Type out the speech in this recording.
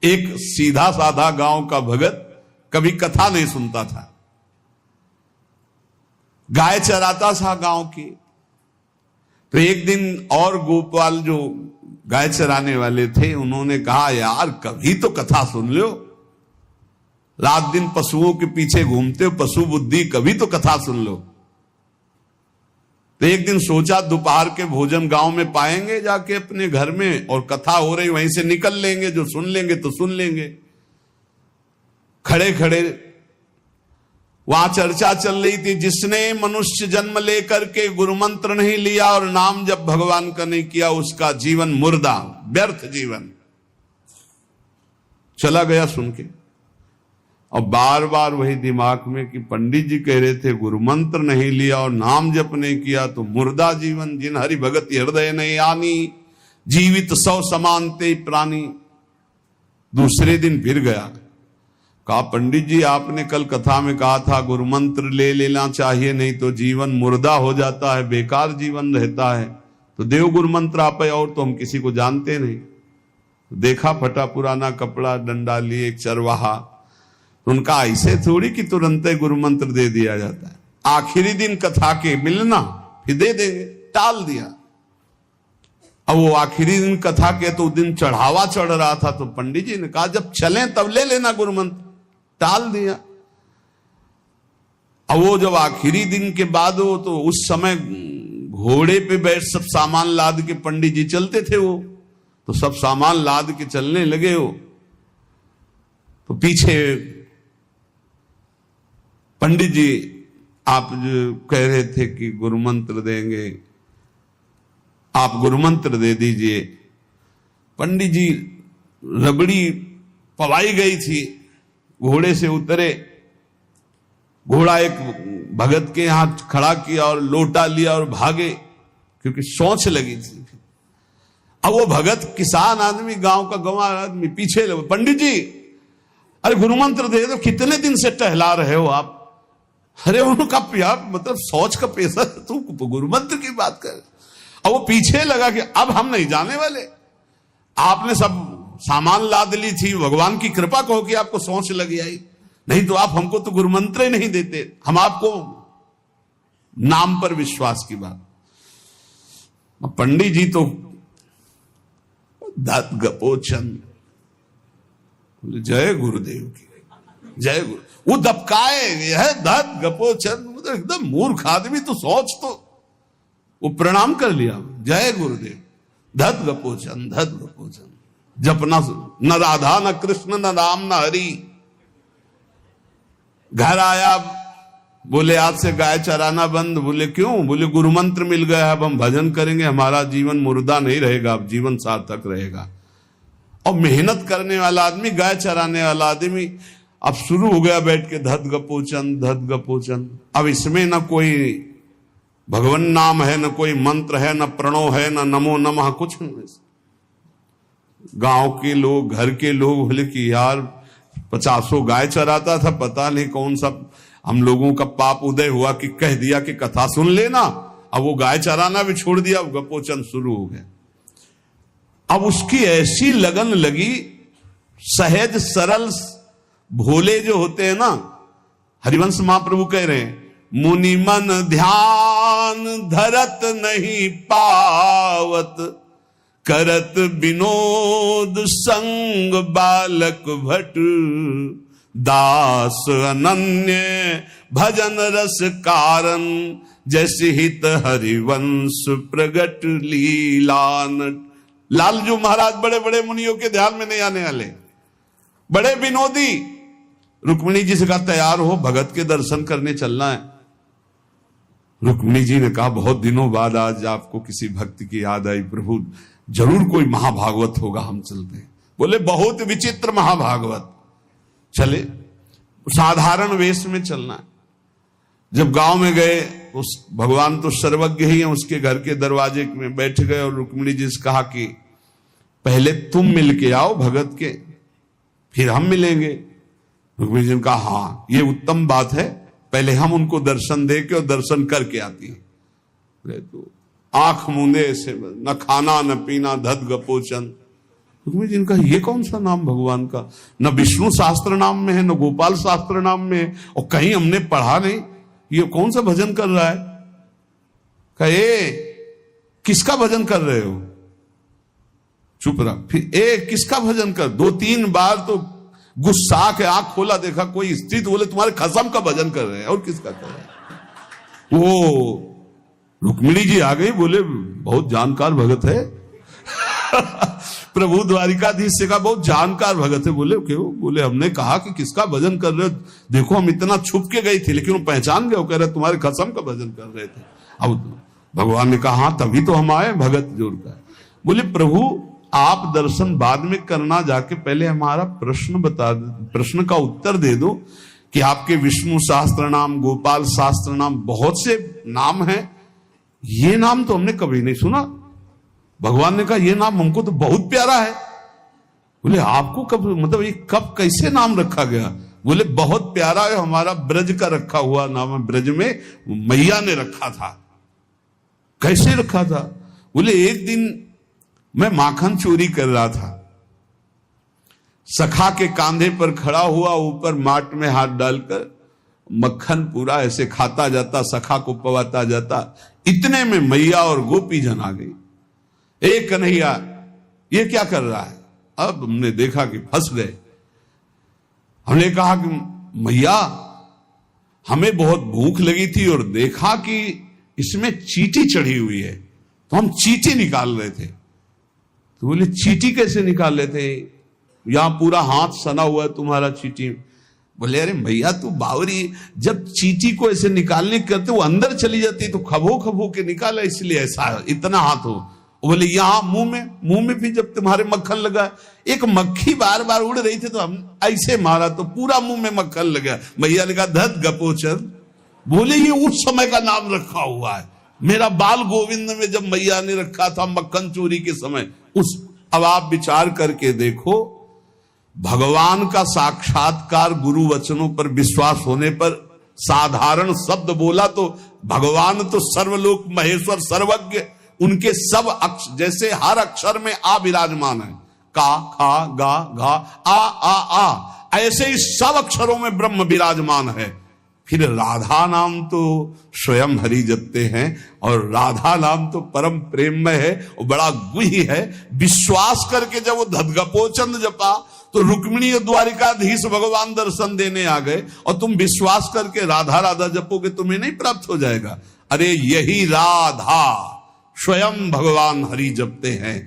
एक सीधा साधा गांव का भगत कभी कथा नहीं सुनता था, गाय चराता था गांव की। तो एक दिन और गोपाल जो गाय चराने वाले थे, उन्होंने कहा यार कभी तो कथा सुन लो, रात दिन पशुओं के पीछे घूमते हो, पशु बुद्धि, कभी तो कथा सुन लो। तो एक दिन सोचा दोपहर के भोजन गांव में पाएंगे जाके अपने घर में, और कथा हो रही वहीं से निकल लेंगे, जो सुन लेंगे तो सुन लेंगे। खड़े खड़े वहां चर्चा चल रही थी, जिसने मनुष्य जन्म लेकर के गुरु मंत्र नहीं लिया और नाम जब भगवान का नहीं किया, उसका जीवन मुर्दा, व्यर्थ जीवन। चला गया सुन के, और बार बार वही दिमाग में कि पंडित जी कह रहे थे गुरु मंत्र नहीं लिया और नाम जप नहीं किया तो मुर्दा जीवन। जिन हरि भगत हृदय नहीं आनी, जीवित सौ समानते प्राणी। दूसरे दिन फिर गया, कहा पंडित जी आपने कल कथा में कहा था गुरु मंत्र ले लेना चाहिए, नहीं तो जीवन मुर्दा हो जाता है, बेकार जीवन रहता है। तो देव गुरु मंत्र आप, और तो हम किसी को जानते नहीं। देखा फटा पुराना कपड़ा, डंडा लिए एक चरवाहा, उनका ऐसे थोड़ी कि तुरंत गुरु मंत्र दे दिया जाता है। आखिरी दिन कथा के मिलना, फिर दे देंगे, टाल दिया। अब वो आखिरी दिन कथा के तो दिन चढ़ावा चढ़ रहा था, तो पंडित जी ने कहा जब चलें तब ले लेना गुरु मंत्र, टाल दिया। अब वो जब आखिरी दिन के बाद हो, तो उस समय घोड़े पे बैठ सब सामान लाद के पंडित जी चलते थे, वो तो सब सामान लाद के चलने लगे हो। तो पीछे पंडित जी आप जो कह रहे थे कि गुरु मंत्र देंगे, आप गुरु मंत्र दे दीजिए। पंडित जी रबड़ी पवाई गई थी, घोड़े से उतरे, घोड़ा एक भगत के यहां खड़ा किया और लोटा लिया और भागे, क्योंकि सोच लगी थी। अब वो भगत किसान आदमी, गांव का गंवार आदमी पीछे लगे, पंडित जी अरे गुरु मंत्र दे दो, कितने दिन से टहला रहे हो आप। अरे उनका यार मतलब सोच का पैसा, तू गुरु मंत्र की बात कर। अब वो पीछे लगा कि अब हम नहीं जाने वाले, आपने सब सामान लाद ली थी, भगवान की कृपा कहो कि आपको सोच लगी आई, नहीं तो आप हमको तो गुरु मंत्र ही नहीं देते, हम आपको नाम पर विश्वास की बात। पंडित जी तो दात गपोचन, जय गुरुदेव की जय गुरु। वो दबकाए यह दात गपोचन, मतलब एकदम मूर्ख आदमी, तो सोच तो। वो प्रणाम कर लिया, जय गुरुदेव, धत गपोचन धत गपोचन। जपना न राधा न कृष्ण न राम न हरि। घर आया, बोले आज से गाय चराना बंद। बोले क्यों? बोले गुरु मंत्र मिल गया, अब हम भजन करेंगे, हमारा जीवन मुर्दा नहीं रहेगा, अब जीवन सार्थक रहेगा। और मेहनत करने वाला आदमी, गाय चराने वाला आदमी, अब शुरू हो गया बैठ के धत गपोचन धत गपोचन। अब इसमें न कोई भगवान नाम है, न कोई मंत्र है, न प्रणव है, न नमो नमः, कुछ नहीं। गांव के लोग, घर के लोग बोले कि यार 50 गाय चराता था, पता नहीं कौन सा हम लोगों का पाप उदय हुआ कि कह दिया कि कथा सुन लेना। अब वो गाय चराना भी छोड़ दिया, अब गपोचन शुरू हो गया। अब उसकी ऐसी लगन लगी, सहज सरल भोले जो होते हैं ना, हरिवंश महाप्रभु कह रहे हैं, मुनि मन ध्यान धरत नहीं पावत, करत विनोद संग बालक भट, दास अनन्य भजन रस कारण, जैसे हित हरिवंश प्रगट लीलानट। लालजू महाराज बड़े बड़े मुनियों के ध्यान में नहीं आने वाले, बड़े विनोदी। रुक्मिणी जी से कहा तैयार हो, भगत के दर्शन करने चलना है। रुक्मिणी जी ने कहा बहुत दिनों बाद आज आपको किसी भक्त की याद आई, प्रभु जरूर कोई महाभागवत होगा, हम चलते हैं। बोले बहुत विचित्र महाभागवत। चले, साधारण वेश में चलना है। जब गांव में गए, उस भगवान तो सर्वज्ञ ही है, उसके घर के दरवाजे में बैठ गए और रुक्मिणी जी से कहा कि पहले तुम मिल के आओ भगत के, फिर हम मिलेंगे। रुक्मिणी जी ने कहा हाँ ये उत्तम बात है, पहले हम उनको दर्शन दे के और दर्शन करके आती है। तो आंख मूंदे से, न खाना न पीना, धत गपोचन। रुक्मिणी जी इनका ये कौन सा नाम भगवान का, न विष्णु शास्त्र नाम में है, न गोपाल शास्त्र नाम में है, और कहीं हमने पढ़ा नहीं, ये कौन सा भजन कर रहा है। कहे किसका भजन कर रहे हो, चुप रहा। फिर किसका भजन कर, 2-3 बार तो गुस्सा के आंख खोला, देखा कोई स्त्री, तो बोले तुम्हारे खसम का भजन कर रहे हैं, और किसका कर रहे हैं। वो रुक्मिणी जी आ गई, बोले बहुत जानकार भगत है प्रभु द्वारिकाधीश से कहा बहुत जानकार भगत है। बोले क्यों, बोले हमने कहा कि किसका भजन कर रहे हो, देखो हम इतना छुप के गई थी, लेकिन वो पहचान गए, वो कह रहे तुम्हारे खसम का भजन कर रहे थे। अब भगवान ने कहा हाँ तभी तो हम आए भगत जोड़ कर। बोले प्रभु आप दर्शन बाद में करना, जाके पहले हमारा प्रश्न बता दो, प्रश्न का उत्तर दे दो कि आपके विष्णु शास्त्र नाम, गोपाल शास्त्र नाम, बहुत से नाम हैं, ये नाम तो हमने कभी नहीं सुना। भगवान ने कहा ये नाम हमको तो बहुत प्यारा है। बोले आपको कब, मतलब ये कब कैसे नाम रखा गया। बोले बहुत प्यारा है, हमारा ब्रज का रखा हुआ नाम है, ब्रज में मैया ने रखा था। कैसे रखा था। बोले एक दिन मैं माखन चोरी कर रहा था, सखा के कांधे पर खड़ा हुआ, ऊपर माट में हाथ डालकर मक्खन पूरा ऐसे खाता जाता, सखा को पवाता जाता। इतने में मैया और गोपी जन आ गई। एक कन्हैया ये क्या कर रहा है। अब हमने देखा कि फंस गए। हमने कहा कि मैया हमें बहुत भूख लगी थी और देखा कि इसमें चींटी चढ़ी हुई है, तो हम चींटी निकाल रहे थे। तो बोले चींटी कैसे निकाल रहे थे, यहां पूरा हाथ सना हुआ है तुम्हारा चींटी। बोले अरे भैया तू बावरी, जब चींटी को ऐसे निकालने करते वो अंदर चली जाती तो खबो खबो के निकाला, इसलिए ऐसा इतना हाथ हो। बोले यहां मुंह में भी जब तुम्हारे मक्खन लगा, एक मक्खी बार बार उड़ रही थी तो हम ऐसे मारा तो पूरा मुंह में मक्खन लगा। मैया ने कहा धत गपोचन। बोले ये उस समय का नाम रखा हुआ है, मेरा बाल गोविंद में जब मैया ने रखा था मक्खन चोरी के समय उस। अब आप विचार करके देखो, भगवान का साक्षात्कार गुरु वचनों पर विश्वास होने पर साधारण शब्द बोला तो भगवान तो सर्वलोक महेश्वर सर्वज्ञ, उनके सब अक्षर, जैसे हर अक्षर में आ विराजमान है, का खा गा घा आ, ऐसे ही सब अक्षरों में ब्रह्म विराजमान है। फिर राधा नाम तो स्वयं हरि जपते हैं, और राधा नाम तो परम प्रेममय है और बड़ा गुह्य है। विश्वास करके जब वो धदगपोचंद जपा तो रुक्मिणी द्वारिकाधीश भगवान दर्शन देने आ गए, और तुम विश्वास करके राधा राधा जपोगे तुम्हें नहीं प्राप्त हो जाएगा। अरे यही राधा स्वयं भगवान हरि जपते हैं।